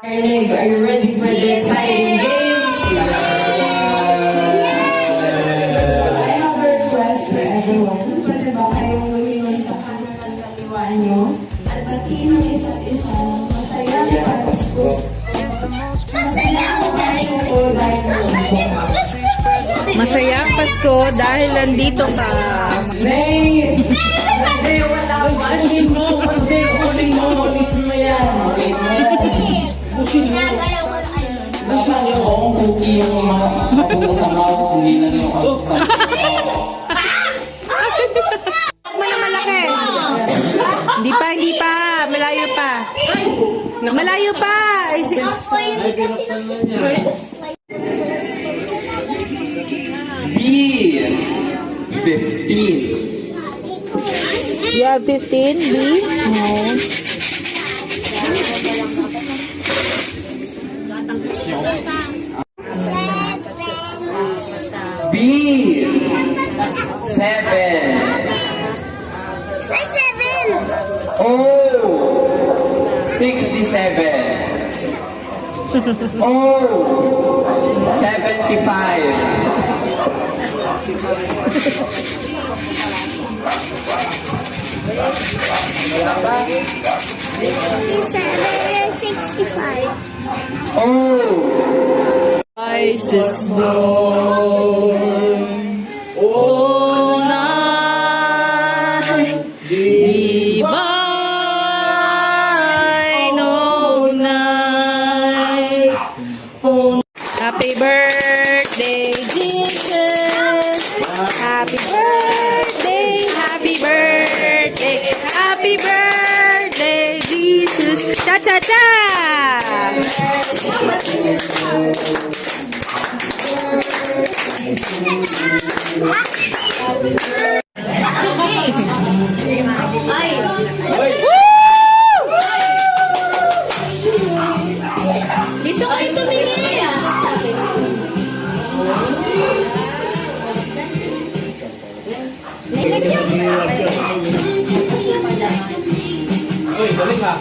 Are you ready for the exciting games? So I have a request for everyone. Pwede ba kayong lumingon sa kanan at kaliwa nyo? At batiin ang isa't isa. Masayang Pasko. Masayang Pasko. Masayang Pasko dahil nandito ka. May wala ba? Pusin mo. Pusin mo. Pusin mo yan. Pusin mo. Nasa niyo kung cookie yung mga kasama ko. Hindi na niyo ako. Malaki. Hindi pa. Malayo pa. Malayo pa. B. 15. You have 15, B? No. B. 7. Oh. 67. Oh. 75. Oh. Christ is born. Oh, night divine, oh, night. Oh, happy birthday, Jesus. Happy birthday, happy birthday, happy birthday, Jesus. Cha-cha-cha! Dito kayo tumingin. Uy, galing ha.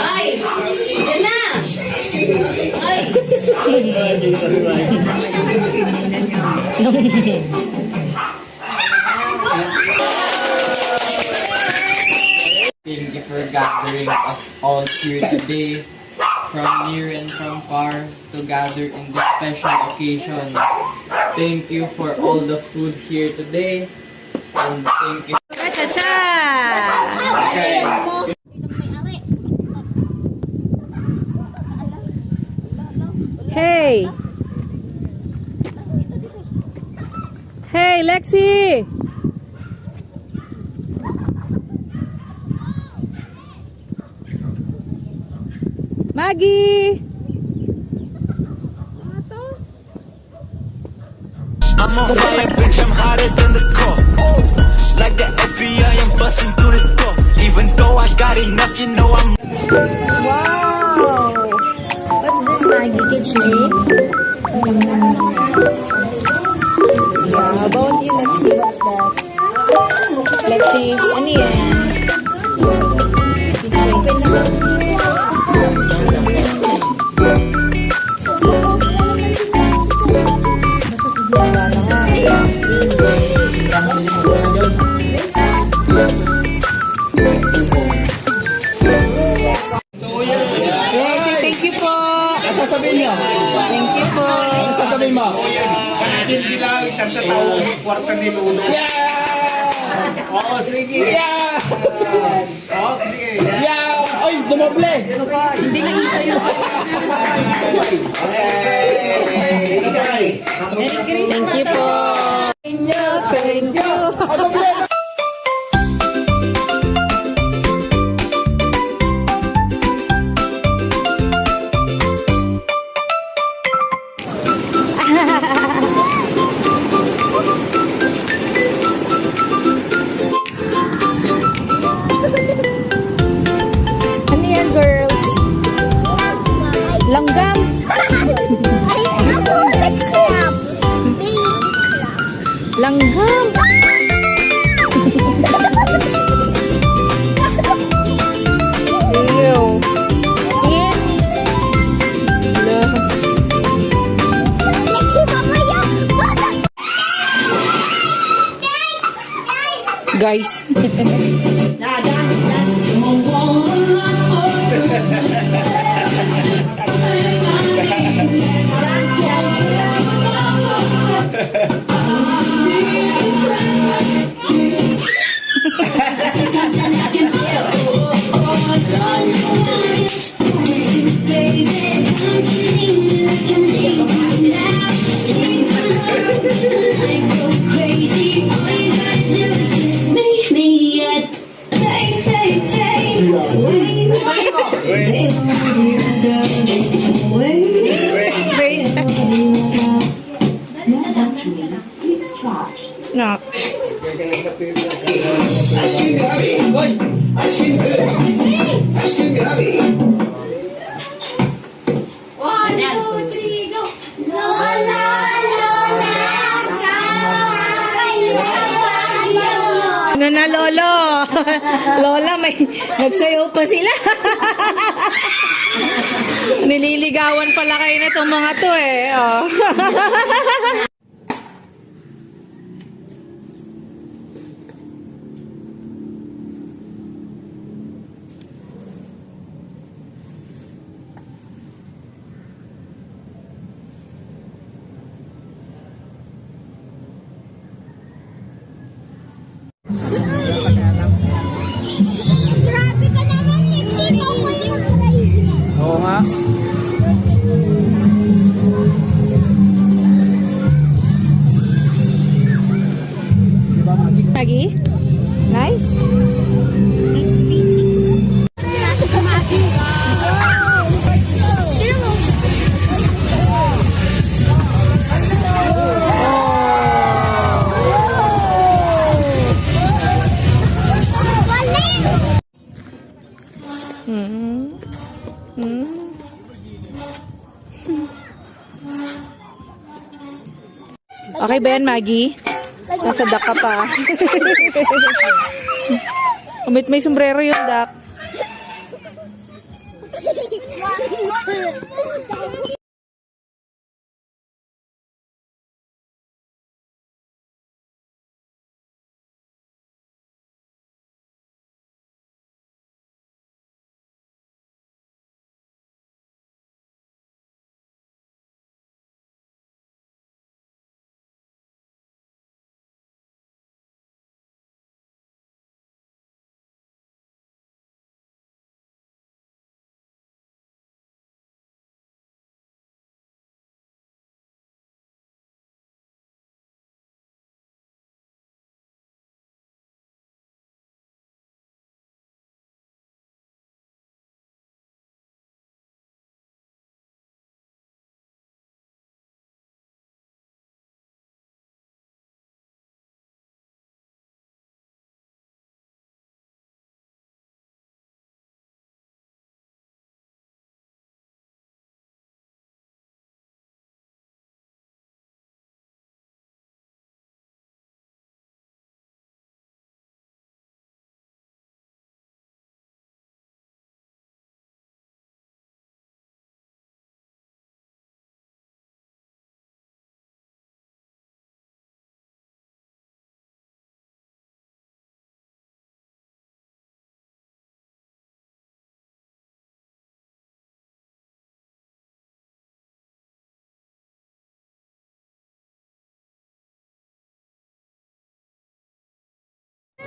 Ay, yan na. Thank you for gathering us all here today, from near and from far, to gather in this special occasion. Thank you for all the food here today, and thank you. Cha-cha-cha! Hey! Hey, Lexi! Maggie! I'm on fire, bitch, I'm hotter than the core. Like the FBI, I'm busting through the door. Even though I got enough, you know I'm... Wow! What's this, Maggie? KitchenAid? Yeah, how about you, Lexi? What's that? Lexi, ano yan? Yes, thank you po. Sasabihin niyo. Thank you po. Sasabihin mo. Hindi lang tagtatawa ng kwarta ni Lolo. Yeah! Oo, sige. Yeah! Oo, sige. Yeah! Oy, dumoble! Hindi na isa yun. Thank you po. Thank you. Guys. Wait. Nak. Ano na, Lolo? Lola, may nagsayaw pa sila. Nililigawan pala kayo na itong mga to eh. Oh. Grabe ka naman, Lexi. Ako yung crazy. Oo nga. Maggie? Nice? It's physics. Okay ba yan, Maggie? Nasa duck ka pa. Kumit may sombrero yung duck.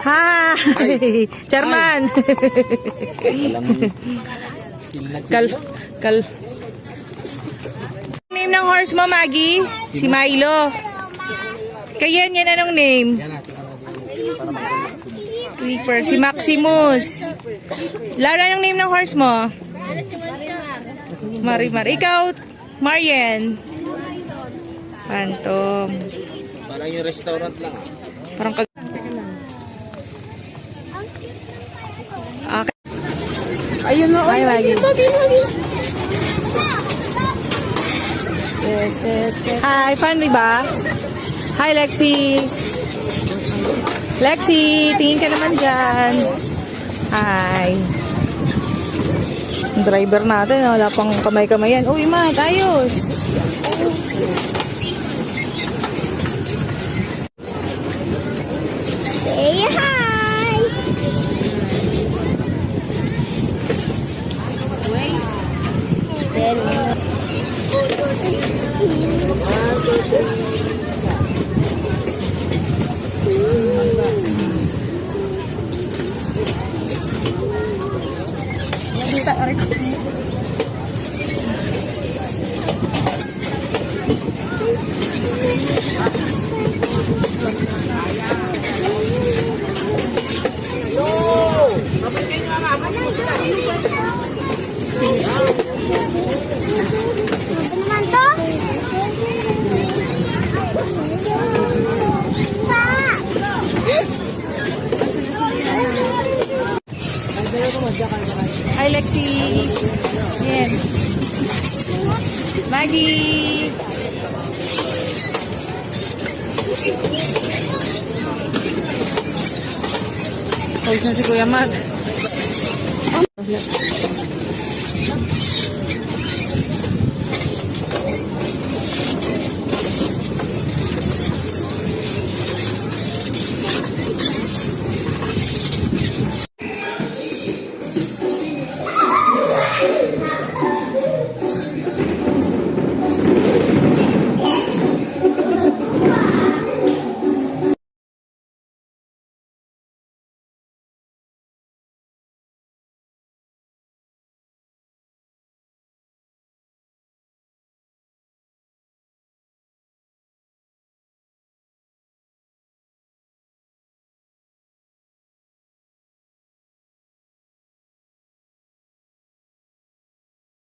Hi! Chairman! Kal. Name ng horse mo, Maggie? Si Milo. Kaya yan anong name? Creeper. Si Maximus. Lara, anong name ng horse mo? Marimar. Ikaw, Marian. Phantom. Parang yung restaurant lang. Parang kag... Okay. Ayun na. Bye, Maggie. Hi, family ba? Hi, Lexi. Lexi, tingin ka naman dyan. Hi. Ang driver natin, wala pang kamay-kamayan. Uy, Mat, ayos. Say hi! Naman to? Hi, Lexi. Yan. Maggie. Pause na si Kuya Mag.